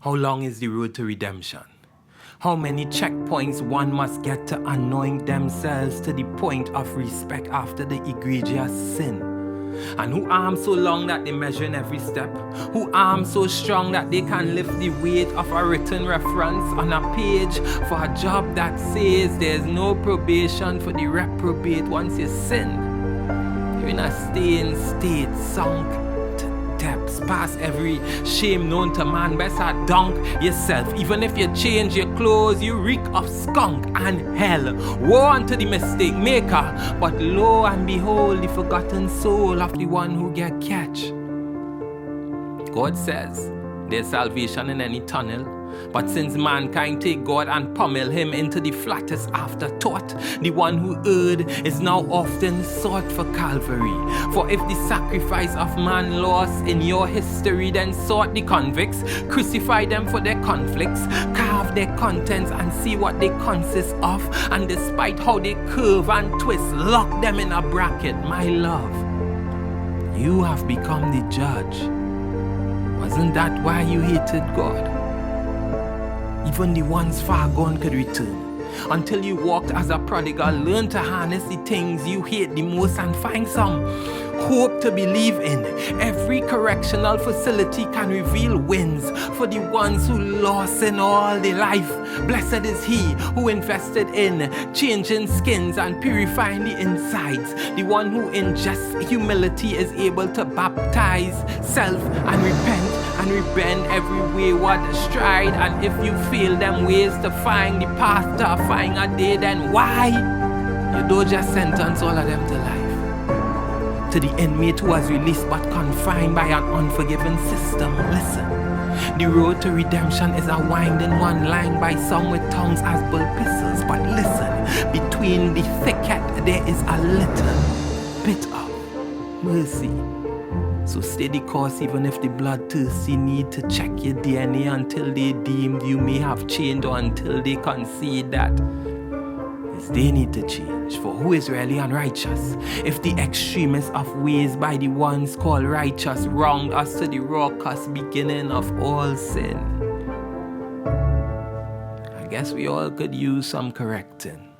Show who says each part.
Speaker 1: How long is the road to redemption? How many checkpoints one must get to anoint themselves to the point of respect after the egregious sin? And who arms so long that they measure in every step? Who arms so strong that they can lift the weight of a written reference on a page for a job that says there's no probation for the reprobate once you sin? You're in a stained state, sunk to depths, past every shame known to man. Best dunk yourself. Even if you change your clothes, you reek of skunk and hell. Woe unto the mistake maker, but lo and behold, the forgotten soul of the one who get catch. God says there's salvation in any tunnel, but since mankind take God and pummel him into the flattest afterthought, the one who erred is now often sought for Calvary. For if the sacrifice of man lost in your history, then sought the convicts, crucify them for their conflicts, carve their contents and see what they consist of, and despite how they curve and twist, lock them in a bracket. My love, you have become the judge. Wasn't that why you hated God? Even the ones far gone could return. Until you walked as a prodigal, learn to harness the things you hate the most and find some hope to believe in. Every correctional facility can reveal wins for the ones who lost in all their life. Blessed is he who invested in changing skins and purifying the insides. The one who in just humility is able to baptize self and repent and rebend every wayward stride. And if you feel them ways to find the path to find a day, then why? You don't just sentence all of them to life. To the inmate who was released but confined by an unforgiving system, listen. The road to redemption is a winding one lined by some with tongues as bull pistols. But listen, between the thicket there is a little bit of mercy. So stay the course even if the bloodthirsty need to check your DNA until they deemed you may have changed, or until they concede that they need to change. For who is really unrighteous? If the extremists of ways by the ones called righteous wronged us to the raucous beginning of all sin, I guess we all could use some correcting.